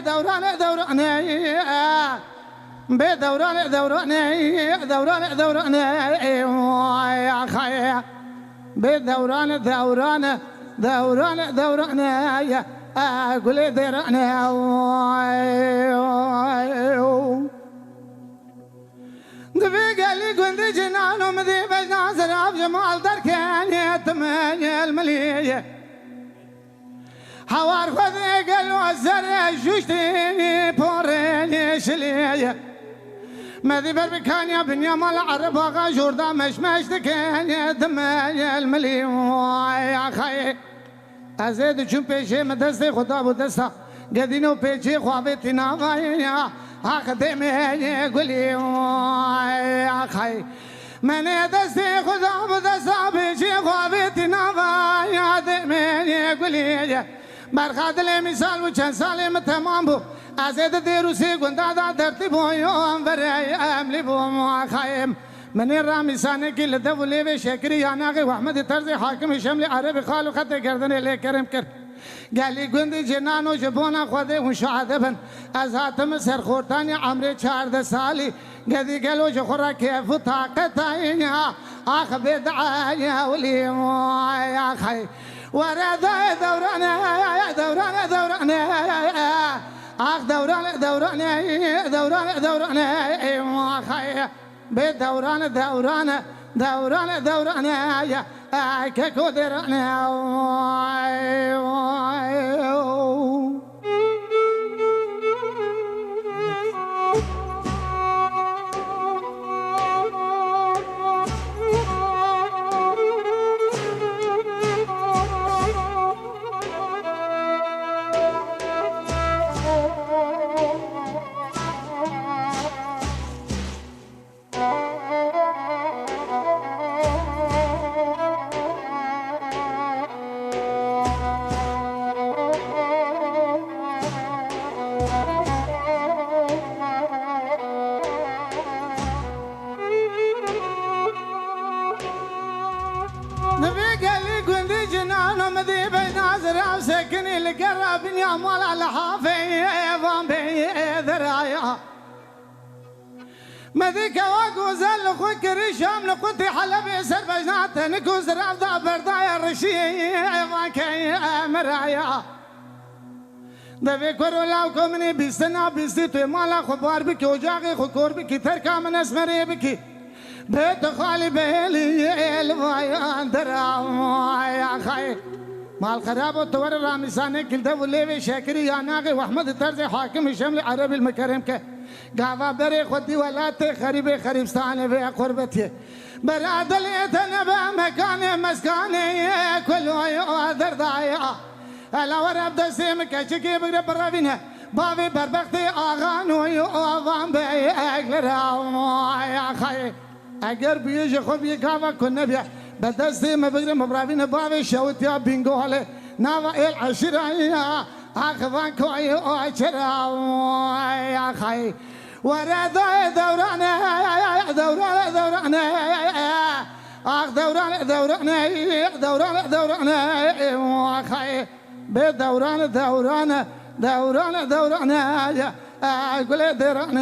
دوران دوراني بدوران دوراني دوران دوراني يا خي بدوران دوران دوران دوراني يا أقول دراني دبي قالي كنت جنان ومذي بجنا زراب جمال دركاني تماني الملية حوار خذي قالوا الزرع شوشتي بوريني شلية مذي بربكانيا بنيا مال عرب وغا جوردا مش دكاني تماني الملية يا خي ازيد چون پیشه مدست خدا بودستا گدینو پیچه خوابتی ناغایا حق دمه گلی آخای من دست خدا بودستا پیچه خوابتی ناغایا دمه گلی برخاد مثال و چند سال تمام بو ازید دیروسی گنده درتی بویم برای املی بوم آخایم من الرامسانه كل دولي بشكري يا ناقي واحمد ترزي حاكم شملي عربي خالو خد گردن لي كرم كر قال لي گندي جنانو جبونا خده وشعدبن از هاتم سرخورتاني عمري 14 سالي قدي قالوا جخرا كيف طاقتايا اخ بدعايا ولي يا خي ورا دوران دوران دوران اخ دوران دوران دوران دوران يا خي بدوران دوران دوران دوران يا كيكو دران سكني القرب يا مال الحافي فان بي ذرايا مذيك واقوز الخكر شام لقطي حلبي سربجنات نكوز رافضة بردايا الرشي فان كي مرايا دبي كورو لاوكو مني بيستنا بيستي مالا خبار بكي وجاغي خكور بكي تركا من اسمري بكي بيت خالي بيلي الفايان درايا خي مال خراب وتور الرامسانه كلده ولي شاكري يا ناقي واحمد ترزي حاكم شمل عربي المكرم ك قاوا بري خدي ولات خريبه خريبستان في قربتي برادل يتنبا مكان مسكاني كل دردايا هلا ورب دسم كشكي بغرب برابينه بابي بربختي اغانو يوفان بي اغلراو يا خي اگر بيجي خبي قاوا كنا بيا بدستي ما بقدر مبرابين بابي شوت يا بينجو على ناوا العشرة يا أخوان كوي عشرة يا خي ورا دوران دوران دوران أخ دوران دوران دوران دوران يا خي بدوران دوران دوران دوران يا أقول دوران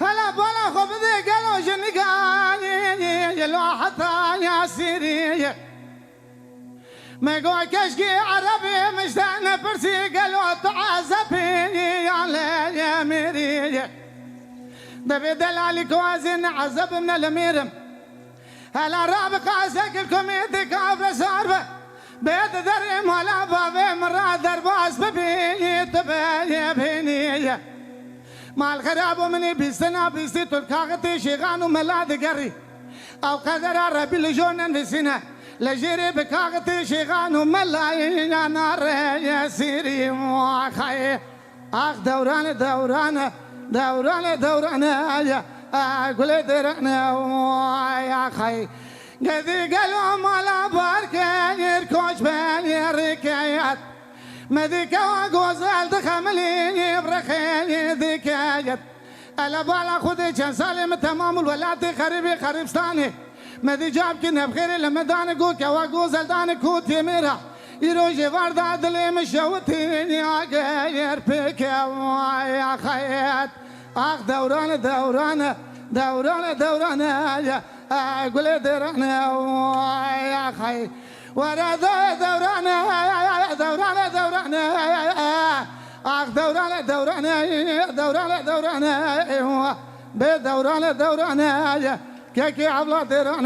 هلا بلا خبذي قالوا جنقاني يلو حتى يا سيري ما قوى كشكي عربي مشتاقنا برسي قالوا تعذبي يا ميري دبي دلالي كوازن عذب من الميرم هلا رابق عزك الكوميدي كافر ساربه بيت دريم ولا بابي مرة درباس ببيت بيني مال خراب ومني بيستنا بيستي تلقاغتي شيغان وملاد قري أو قدر عربي لجونن في سنة لجيري بكاغتي شيغان وملايين نار يا سيري وخي آخ دوران دوران دوران دوران يا قولي درقنا يا خي قدي قالوا مالا باركين يركوش بين يركيات مذيك وقوزال دخملين يبرخين ذكايات ألا بالا خذي كان سالم تمام الولاد خريبي خريبستاني مذي جاب كنا بخير لما داني قوك وقوزال داني كوتي ميرا يروجي فردا دلي مشوتين يا غير بك يا خيات آخ دوران دوران دوران دوران يا قولي دران يا خي ورا دوران دوران دوران آخ دوران دوران دوران دوران بدوران دوران يا كيكي عبلا دران